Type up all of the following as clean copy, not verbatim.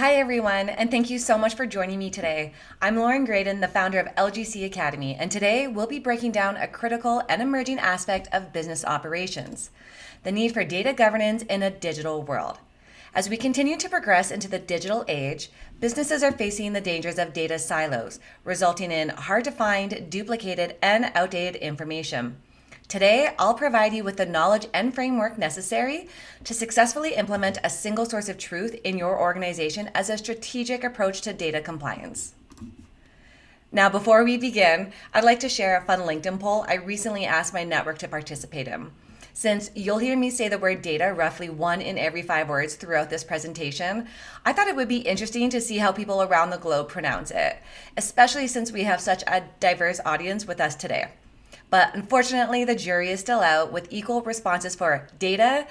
Hi, everyone, and thank you so much for joining me today. I'm Lauren Graydon, the founder of LGC Academy, and today we'll be breaking down a critical and emerging aspect of business operations, the need for data governance in a digital world. As we continue to progress into the digital age, businesses are facing the dangers of data silos, resulting in hard-to-find, duplicated, and outdated information. Today, I'll provide you with the knowledge and framework necessary to successfully implement a single source of truth in your organization as a strategic approach to data compliance. Now, before we begin, I'd like to share a fun LinkedIn poll I recently asked my network to participate in. Since you'll hear me say the word data roughly 1 in every 5 words throughout this presentation, I thought it would be interesting to see how people around the globe pronounce it, especially since we have such a diverse audience with us today. But unfortunately, the jury is still out with equal responses for data,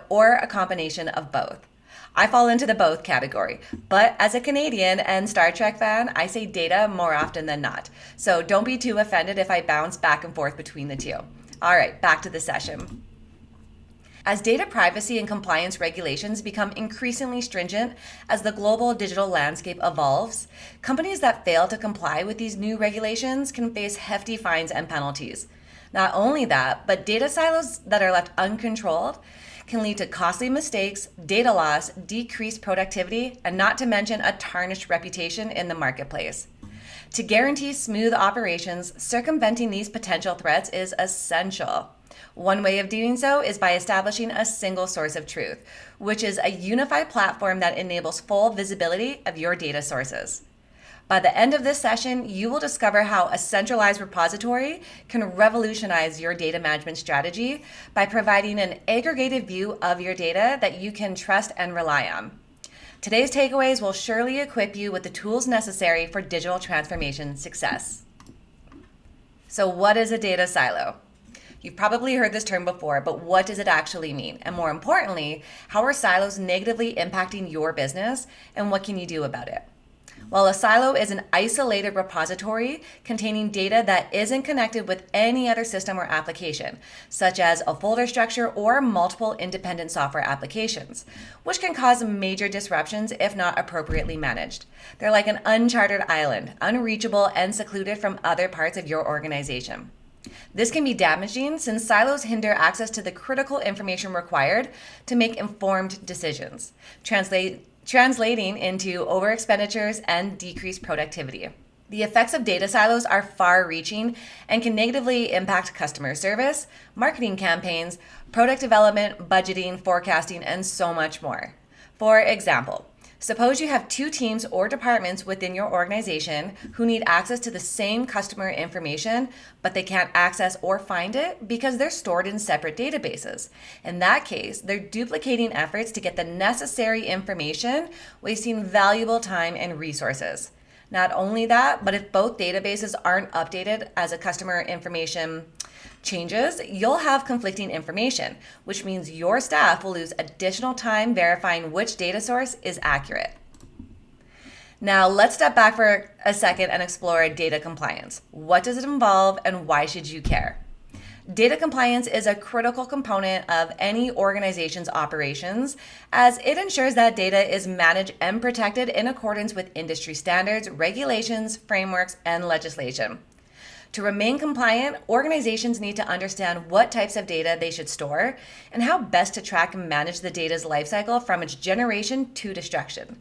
or a combination of both. I fall into the both category, but as a Canadian and Star Trek fan, I say data more often than not. So don't be too offended if I bounce back and forth between the two. All right, back to the session. As data privacy and compliance regulations become increasingly stringent as the global digital landscape evolves, companies that fail to comply with these new regulations can face hefty fines and penalties. Not only that, but data silos that are left uncontrolled can lead to costly mistakes, data loss, decreased productivity, and not to mention a tarnished reputation in the marketplace. To guarantee smooth operations, circumventing these potential threats is essential. One way of doing so is by establishing a single source of truth, which is a unified platform that enables full visibility of your data sources. By the end of this session, you will discover how a centralized repository can revolutionize your data management strategy by providing an aggregated view of your data that you can trust and rely on. Today's takeaways will surely equip you with the tools necessary for digital transformation success. So what is a data silo? You've probably heard this term before, but what does it actually mean? And more importantly, how are silos negatively impacting your business and what can you do about it? Well, a silo is an isolated repository containing data that isn't connected with any other system or application, such as a folder structure or multiple independent software applications, which can cause major disruptions if not appropriately managed. They're like an uncharted island, unreachable and secluded from other parts of your organization. This can be damaging since silos hinder access to the critical information required to make informed decisions, translating into overexpenditures and decreased productivity. The effects of data silos are far-reaching and can negatively impact customer service, marketing campaigns, product development, budgeting, forecasting, and so much more. For example, suppose you have 2 teams or departments within your organization who need access to the same customer information, but they can't access or find it because they're stored in separate databases. In that case, they're duplicating efforts to get the necessary information, wasting valuable time and resources. Not only that, but if both databases aren't updated as a customer information changes, you'll have conflicting information, which means your staff will lose additional time verifying which data source is accurate. Now, let's step back for a second and explore data compliance. What does it involve and why should you care? Data compliance is a critical component of any organization's operations as it ensures that data is managed and protected in accordance with industry standards, regulations, frameworks, and legislation. To remain compliant, organizations need to understand what types of data they should store and how best to track and manage the data's lifecycle from its generation to destruction.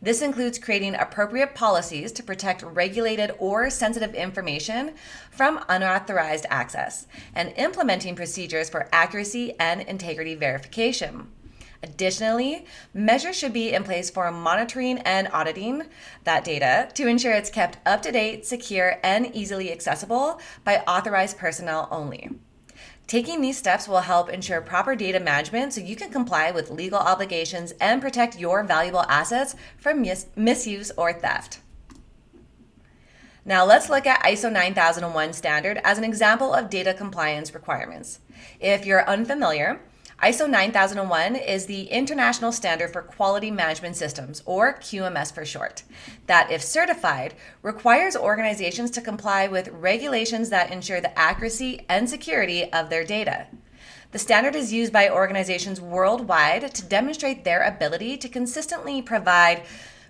This includes creating appropriate policies to protect regulated or sensitive information from unauthorized access and implementing procedures for accuracy and integrity verification. Additionally, measures should be in place for monitoring and auditing that data to ensure it's kept up to date, secure, and easily accessible by authorized personnel only. Taking these steps will help ensure proper data management so you can comply with legal obligations and protect your valuable assets from misuse or theft. Now let's look at ISO 9001 standard as an example of data compliance requirements. If you're unfamiliar, ISO 9001 is the International Standard for Quality Management Systems, or QMS for short, that, if certified, requires organizations to comply with regulations that ensure the accuracy and security of their data. The standard is used by organizations worldwide to demonstrate their ability to consistently provide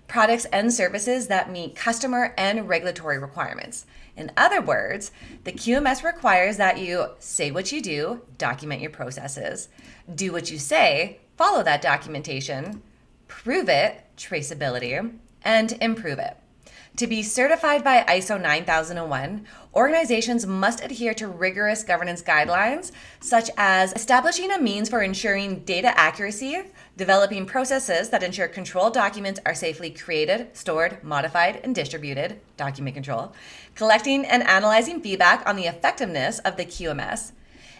products and services that meet customer and regulatory requirements. In other words, the QMS requires that you say what you do, document your processes, do what you say, follow that documentation, prove it, traceability, and improve it. To be certified by ISO 9001, organizations must adhere to rigorous governance guidelines, such as establishing a means for ensuring data accuracy, developing processes that ensure control documents are safely created, stored, modified, and distributed, document control, collecting and analyzing feedback on the effectiveness of the QMS,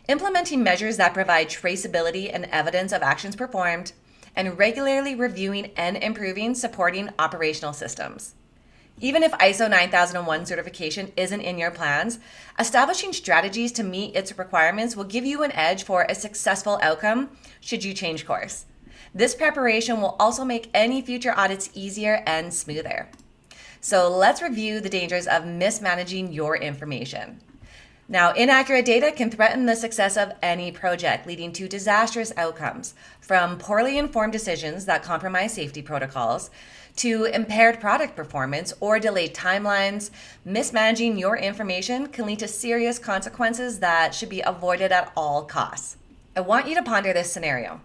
implementing measures that provide traceability and evidence of actions performed, and regularly reviewing and improving supporting operational systems. Even if ISO 9001 certification isn't in your plans, establishing strategies to meet its requirements will give you an edge for a successful outcome should you change course. This preparation will also make any future audits easier and smoother. So let's review the dangers of mismanaging your information. Now, inaccurate data can threaten the success of any project, leading to disastrous outcomes, from poorly informed decisions that compromise safety protocols to impaired product performance or delayed timelines. Mismanaging your information can lead to serious consequences that should be avoided at all costs. I want you to ponder this scenario.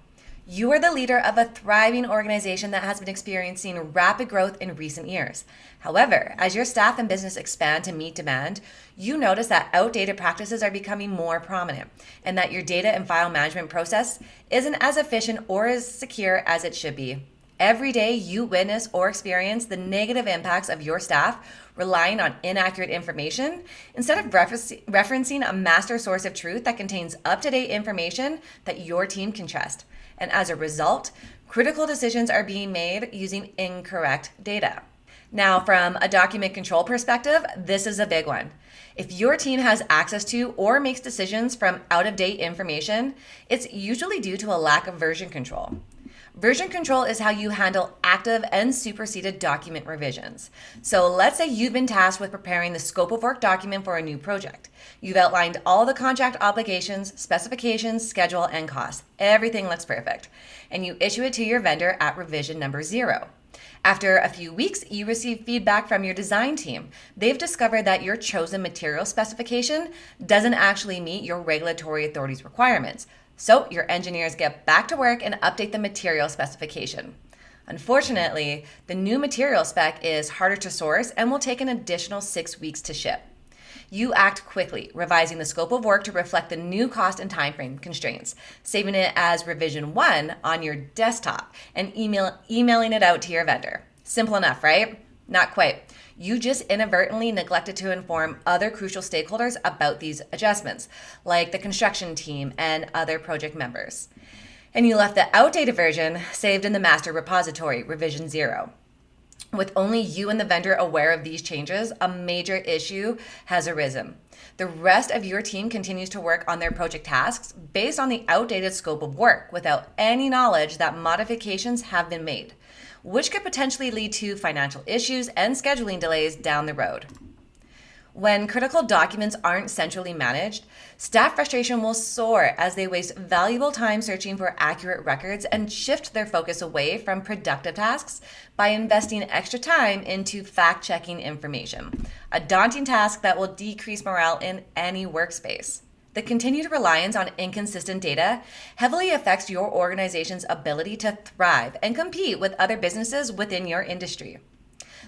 You are the leader of a thriving organization that has been experiencing rapid growth in recent years. However, as your staff and business expand to meet demand, you notice that outdated practices are becoming more prominent and that your data and file management process isn't as efficient or as secure as it should be. Every day you witness or experience the negative impacts of your staff relying on inaccurate information instead of referencing a master source of truth that contains up-to-date information that your team can trust. And as a result, critical decisions are being made using incorrect data. Now, from a document control perspective, this is a big one. If your team has access to or makes decisions from out-of-date information, it's usually due to a lack of version control. Version control is how you handle active and superseded document revisions. So let's say you've been tasked with preparing the scope of work document for a new project. You've outlined all the contract obligations, specifications, schedule, and costs. Everything looks perfect. And you issue it to your vendor at revision number 0. After a few weeks, you receive feedback from your design team. They've discovered that your chosen material specification doesn't actually meet your regulatory authority's requirements. So your engineers get back to work and update the material specification. Unfortunately, the new material spec is harder to source and will take an additional 6 weeks to ship. You act quickly, revising the scope of work to reflect the new cost and timeframe constraints, saving it as revision 1 on your desktop and emailing it out to your vendor. Simple enough, right? Not quite. You just inadvertently neglected to inform other crucial stakeholders about these adjustments, like the construction team and other project members. And you left the outdated version saved in the master repository, revision 0. With only you and the vendor aware of these changes, a major issue has arisen. The rest of your team continues to work on their project tasks based on the outdated scope of work without any knowledge that modifications have been made, which could potentially lead to financial issues and scheduling delays down the road. When critical documents aren't centrally managed, staff frustration will soar as they waste valuable time searching for accurate records and shift their focus away from productive tasks by investing extra time into fact-checking information, a daunting task that will decrease morale in any workspace. The continued reliance on inconsistent data heavily affects your organization's ability to thrive and compete with other businesses within your industry.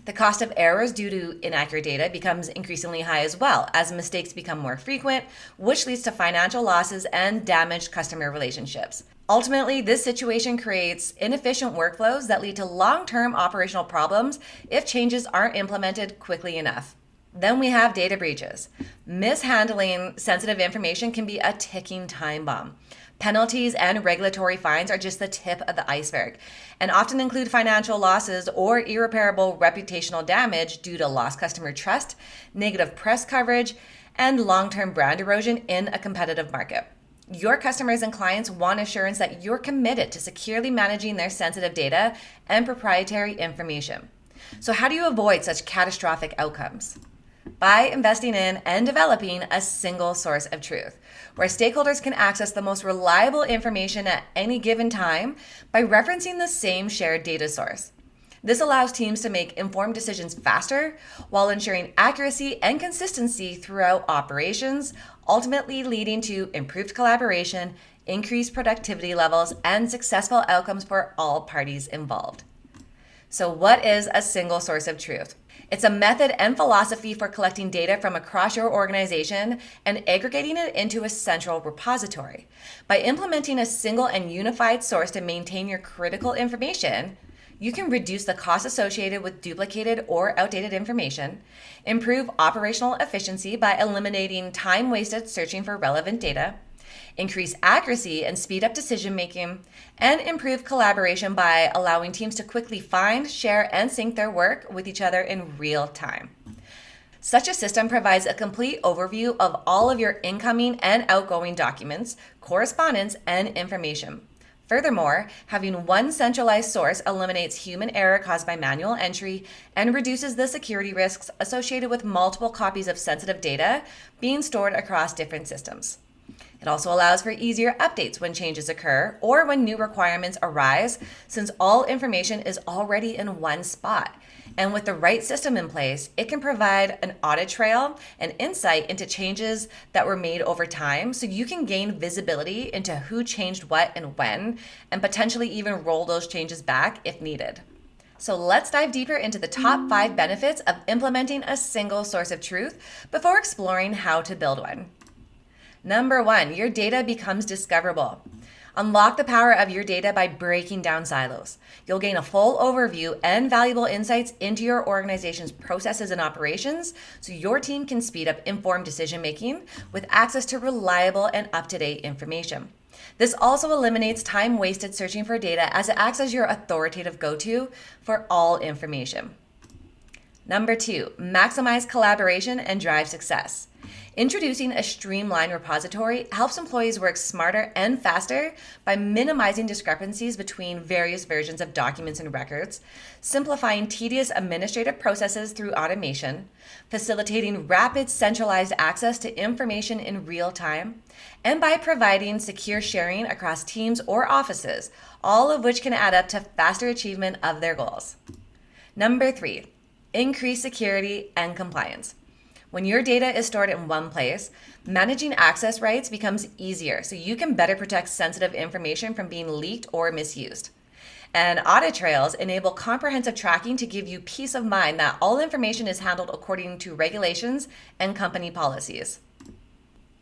The cost of errors due to inaccurate data becomes increasingly high as well, as mistakes become more frequent, which leads to financial losses and damaged customer relationships. Ultimately, this situation creates inefficient workflows that lead to long-term operational problems if changes aren't implemented quickly enough. Then we have data breaches. Mishandling sensitive information can be a ticking time bomb. Penalties and regulatory fines are just the tip of the iceberg and often include financial losses or irreparable reputational damage due to lost customer trust, negative press coverage, and long-term brand erosion in a competitive market. Your customers and clients want assurance that you're committed to securely managing their sensitive data and proprietary information. So how do you avoid such catastrophic outcomes? by investing in and developing a single source of truth, where stakeholders can access the most reliable information at any given time by referencing the same shared data source. This allows teams to make informed decisions faster while ensuring accuracy and consistency throughout operations, ultimately leading to improved collaboration, increased productivity levels, and successful outcomes for all parties involved. So what is a single source of truth? It's a method and philosophy for collecting data from across your organization and aggregating it into a central repository. By implementing a single and unified source to maintain your critical information, you can reduce the costs associated with duplicated or outdated information, improve operational efficiency by eliminating time wasted searching for relevant data, increase accuracy and speed up decision-making, and improve collaboration by allowing teams to quickly find, share, and sync their work with each other in real time. Such a system provides a complete overview of all of your incoming and outgoing documents, correspondence, and information. Furthermore, having one centralized source eliminates human error caused by manual entry and reduces the security risks associated with multiple copies of sensitive data being stored across different systems. It also allows for easier updates when changes occur or when new requirements arise, since all information is already in one spot. And with the right system in place, it can provide an audit trail and insight into changes that were made over time, so you can gain visibility into who changed what and when, and potentially even roll those changes back if needed. So let's dive deeper into the top 5 benefits of implementing a single source of truth before exploring how to build one. Number 1, your data becomes discoverable. Unlock the power of your data by breaking down silos. You'll gain a full overview and valuable insights into your organization's processes and operations, so your team can speed up informed decision-making with access to reliable and up-to-date information. This also eliminates time wasted searching for data, as it acts as your authoritative go-to for all information. Number 2, maximize collaboration and drive success. Introducing a streamlined repository helps employees work smarter and faster by minimizing discrepancies between various versions of documents and records, simplifying tedious administrative processes through automation, facilitating rapid centralized access to information in real time, and by providing secure sharing across teams or offices, all of which can add up to faster achievement of their goals. Number 3, increase security and compliance. When your data is stored in one place, managing access rights becomes easier, so you can better protect sensitive information from being leaked or misused. And audit trails enable comprehensive tracking to give you peace of mind that all information is handled according to regulations and company policies.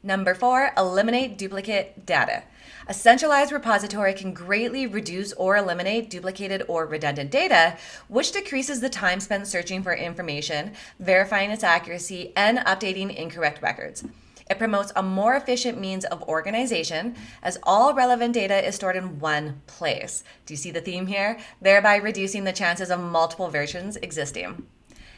Number 4, eliminate duplicate data. A centralized repository can greatly reduce or eliminate duplicated or redundant data, which decreases the time spent searching for information, verifying its accuracy, and updating incorrect records. It promotes a more efficient means of organization, as all relevant data is stored in one place. Do you see the theme here? Thereby reducing the chances of multiple versions existing.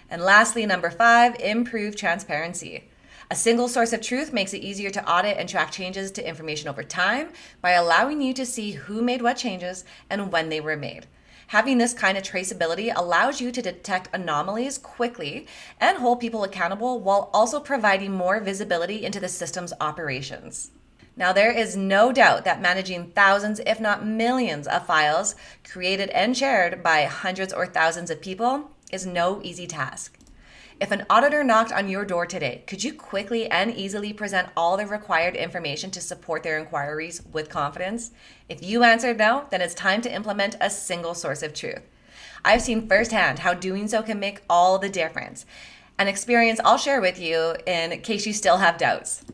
And lastly, number 5, improve transparency. A single source of truth makes it easier to audit and track changes to information over time by allowing you to see who made what changes and when they were made. Having this kind of traceability allows you to detect anomalies quickly and hold people accountable, while also providing more visibility into the system's operations. Now, there is no doubt that managing thousands, if not millions, of files created and shared by hundreds or thousands of people is no easy task. If an auditor knocked on your door today, could you quickly and easily present all the required information to support their inquiries with confidence? If you answered no, then it's time to implement a single source of truth. I've seen firsthand how doing so can make all the difference. An experience I'll share with you in case you still have doubts.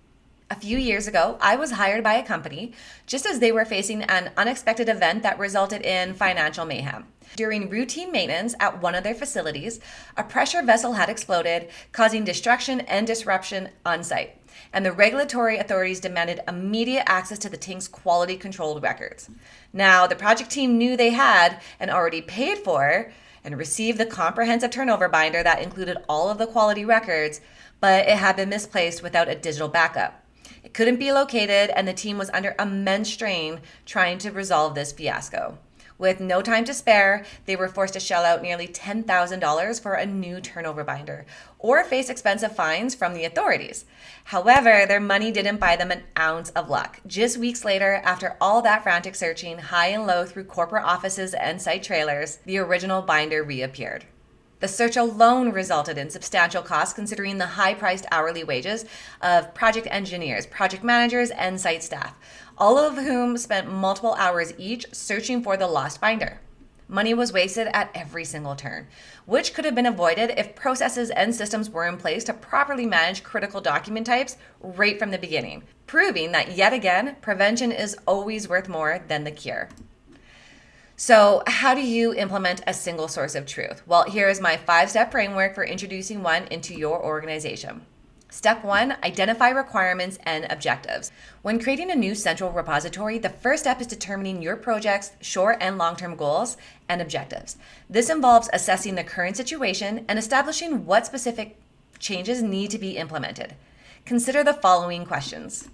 A few years ago, I was hired by a company just as they were facing an unexpected event that resulted in financial mayhem. During routine maintenance at one of their facilities, a pressure vessel had exploded, causing destruction and disruption on site, and the regulatory authorities demanded immediate access to the tank's quality controlled records. Now, the project team knew they had and already paid for and received the comprehensive turnover binder that included all of the quality records, but it had been misplaced without a digital backup. It couldn't be located, and the team was under immense strain trying to resolve this fiasco. With no time to spare, they were forced to shell out nearly $10,000 for a new turnover binder or face expensive fines from the authorities. However, their money didn't buy them an ounce of luck. Just weeks later, after all that frantic searching high and low through corporate offices and site trailers, the original binder reappeared. The search alone resulted in substantial costs considering the high-priced hourly wages of project engineers, project managers, and site staff, all of whom spent multiple hours each searching for the lost binder. Money was wasted at every single turn, which could have been avoided if processes and systems were in place to properly manage critical document types right from the beginning, proving that yet again, prevention is always worth more than the cure. So how do you implement a single source of truth? Well, here is my 5-step framework for introducing one into your organization. Step 1, identify requirements and objectives. When creating a new central repository, the first step is determining your project's short and long-term goals and objectives. This involves assessing the current situation and establishing what specific changes need to be implemented. Consider the following questions.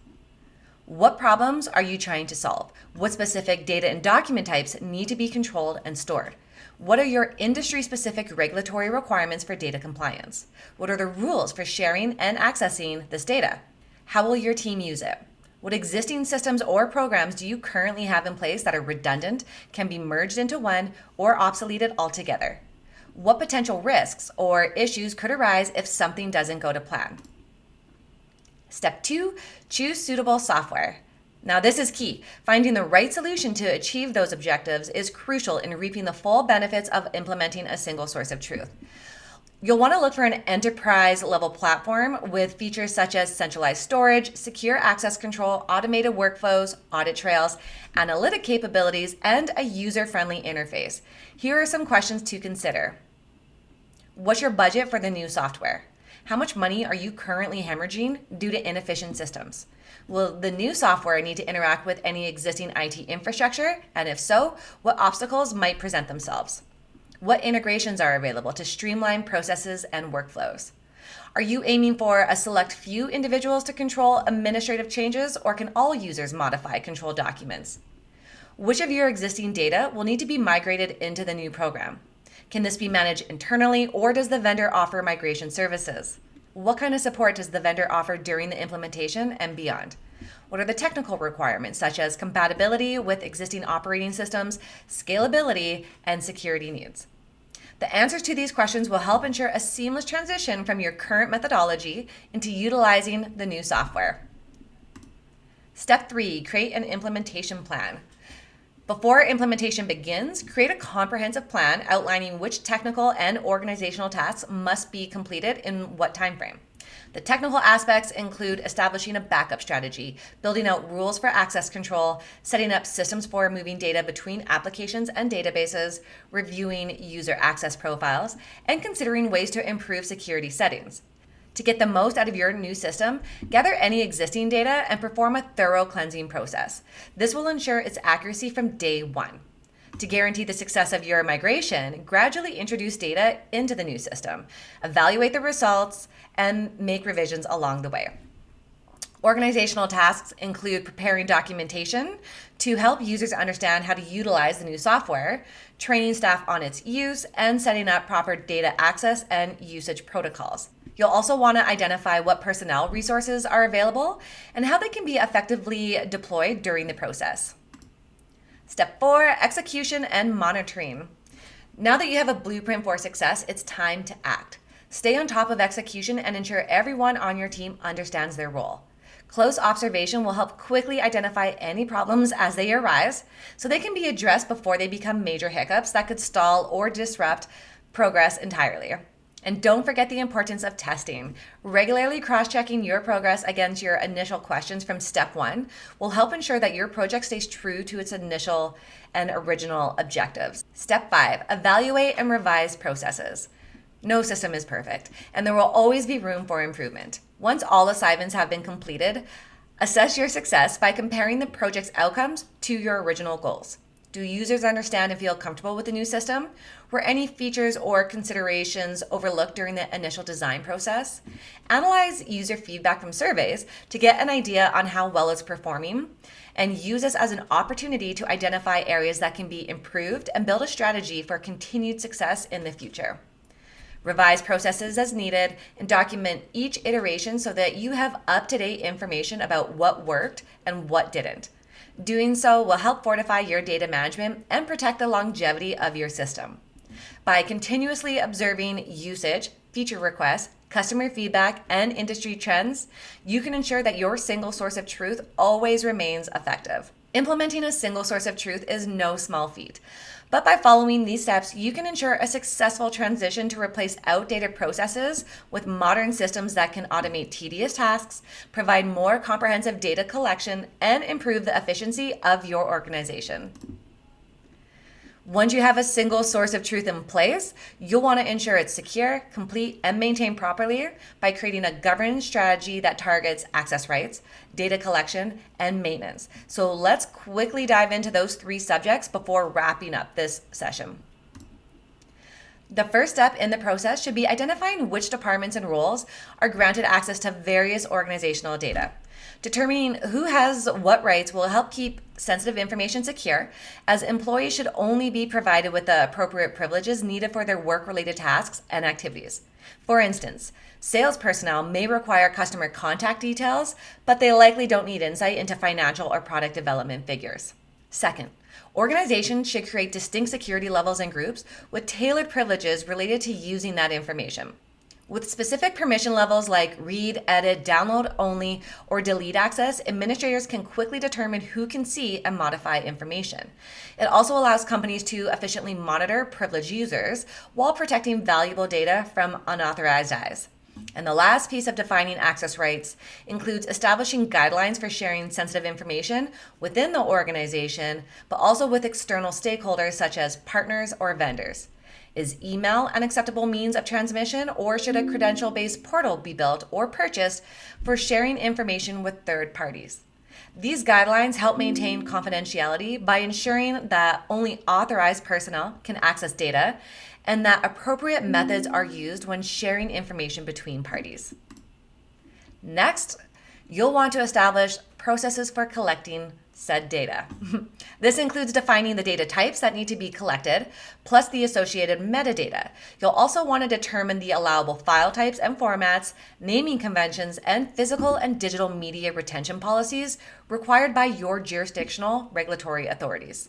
What problems are you trying to solve? What specific data and document types need to be controlled and stored? What are your industry-specific regulatory requirements for data compliance? What are the rules for sharing and accessing this data? How will your team use it? What existing systems or programs do you currently have in place that are redundant, can be merged into one, or obsoleted altogether? What potential risks or issues could arise if something doesn't go to plan? Step 2, choose suitable software. Now this is key. Finding the right solution to achieve those objectives is crucial in reaping the full benefits of implementing a single source of truth. You'll want to look for an enterprise level platform with features such as centralized storage, secure access control, automated workflows, audit trails, analytic capabilities, and a user-friendly interface. Here are some questions to consider. What's your budget for the new software? How much money are you currently hemorrhaging due to inefficient systems? Will the new software need to interact with any existing IT infrastructure? And if so, what obstacles might present themselves? What integrations are available to streamline processes and workflows? Are you aiming for a select few individuals to control administrative changes, or can all users modify control documents? Which of your existing data will need to be migrated into the new program? Can this be managed internally, or does the vendor offer migration services? What kind of support does the vendor offer during the implementation and beyond? What are the technical requirements, such as compatibility with existing operating systems, scalability, and security needs? The answers to these questions will help ensure a seamless transition from your current methodology into utilizing the new software. Step 3, create an implementation plan. Before implementation begins, create a comprehensive plan outlining which technical and organizational tasks must be completed in what time frame. The technical aspects include establishing a backup strategy, building out rules for access control, setting up systems for moving data between applications and databases, reviewing user access profiles, and considering ways to improve security settings. To get the most out of your new system, gather any existing data and perform a thorough cleansing process. This will ensure its accuracy from day one. To guarantee the success of your migration, gradually introduce data into the new system, evaluate the results, and make revisions along the way. Organizational tasks include preparing documentation to help users understand how to utilize the new software, training staff on its use, and setting up proper data access and usage protocols. You'll also want to identify what personnel resources are available and how they can be effectively deployed during the process. Step 4, execution and monitoring. Now that you have a blueprint for success, it's time to act. Stay on top of execution and ensure everyone on your team understands their role. Close observation will help quickly identify any problems as they arise so they can be addressed before they become major hiccups that could stall or disrupt progress entirely. And don't forget the importance of testing. Regularly cross-checking your progress against your initial questions from step 1 will help ensure that your project stays true to its initial and original objectives. Step 5, evaluate and revise processes. No system is perfect, and there will always be room for improvement. Once all assignments have been completed, assess your success by comparing the project's outcomes to your original goals. Do users understand and feel comfortable with the new system? Were any features or considerations overlooked during the initial design process? Analyze user feedback from surveys to get an idea on how well it's performing. and use this as an opportunity to identify areas that can be improved and build a strategy for continued success in the future. Revise processes as needed and document each iteration so that you have up-to-date information about what worked and what didn't. Doing so will help fortify your data management and protect the longevity of your system. By continuously observing usage, feature requests, customer feedback, and industry trends, you can ensure that your single source of truth always remains effective. Implementing a single source of truth is no small feat, but by following these steps, you can ensure a successful transition to replace outdated processes with modern systems that can automate tedious tasks, provide more comprehensive data collection, and improve the efficiency of your organization. Once you have a single source of truth in place, you'll want to ensure it's secure, complete, and maintained properly by creating a governance strategy that targets access rights, data collection, and maintenance. So let's quickly dive into those 3 subjects before wrapping up this session. The first step in the process should be identifying which departments and roles are granted access to various organizational data. Determining who has what rights will help keep sensitive information secure, as employees should only be provided with the appropriate privileges needed for their work-related tasks and activities. For instance, sales personnel may require customer contact details, but they likely don't need insight into financial or product development figures. Second, organizations should create distinct security levels and groups with tailored privileges related to using that information. With specific permission levels like read, edit, download only, or delete access, administrators can quickly determine who can see and modify information. It also allows companies to efficiently monitor privileged users while protecting valuable data from unauthorized eyes. And the last piece of defining access rights includes establishing guidelines for sharing sensitive information within the organization, but also with external stakeholders such as partners or vendors. Is email an acceptable means of transmission, or should a credential-based portal be built or purchased for sharing information with third parties? These guidelines help maintain confidentiality by ensuring that only authorized personnel can access data and that appropriate methods are used when sharing information between parties. Next, you'll want to establish processes for collecting said data. This includes defining the data types that need to be collected, plus the associated metadata. You'll also want to determine the allowable file types and formats, naming conventions, and physical and digital media retention policies required by your jurisdictional regulatory authorities.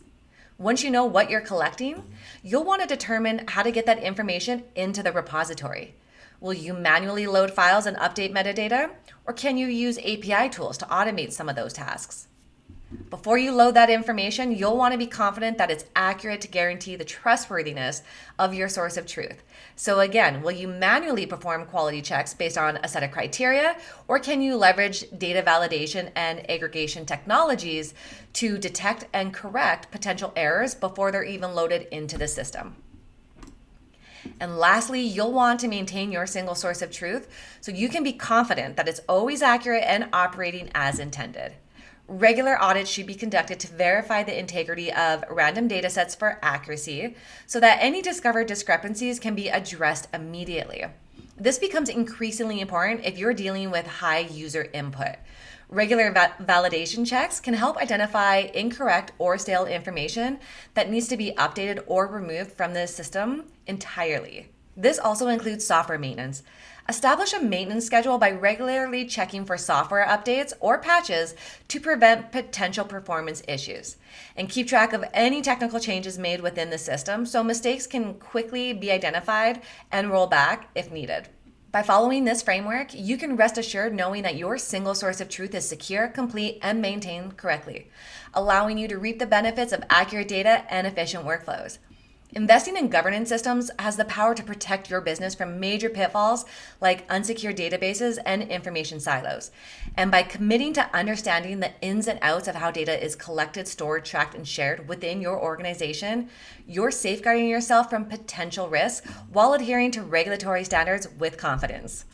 Once you know what you're collecting, you'll want to determine how to get that information into the repository. Will you manually load files and update metadata, or can you use API tools to automate some of those tasks? Before you load that information, you'll want to be confident that it's accurate to guarantee the trustworthiness of your source of truth. So again, will you manually perform quality checks based on a set of criteria, or can you leverage data validation and aggregation technologies to detect and correct potential errors before they're even loaded into the system? And lastly, you'll want to maintain your single source of truth so you can be confident that it's always accurate and operating as intended. Regular audits should be conducted to verify the integrity of random data sets for accuracy so that any discovered discrepancies can be addressed immediately. This becomes increasingly important if you're dealing with high user input. Regular validation checks can help identify incorrect or stale information that needs to be updated or removed from the system entirely. This also includes software maintenance. Establish a maintenance schedule by regularly checking for software updates or patches to prevent potential performance issues. And keep track of any technical changes made within the system so mistakes can quickly be identified and roll back if needed. By following this framework, you can rest assured knowing that your single source of truth is secure, complete, and maintained correctly, allowing you to reap the benefits of accurate data and efficient workflows. Investing in governance systems has the power to protect your business from major pitfalls like unsecured databases and information silos. And by committing to understanding the ins and outs of how data is collected, stored, tracked, and shared within your organization, you're safeguarding yourself from potential risks while adhering to regulatory standards with confidence.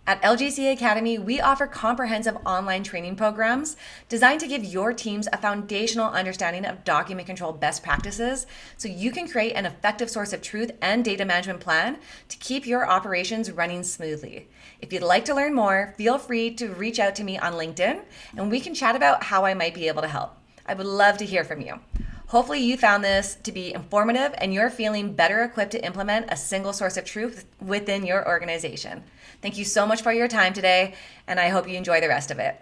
At LGC Academy, we offer comprehensive online training programs designed to give your teams a foundational understanding of document control best practices so you can create an effective source of truth and data management plan to keep your operations running smoothly. If you'd like to learn more, feel free to reach out to me on LinkedIn and we can chat about how I might be able to help. I would love to hear from you. Hopefully you found this to be informative and you're feeling better equipped to implement a single source of truth within your organization. Thank you so much for your time today, and I hope you enjoy the rest of it.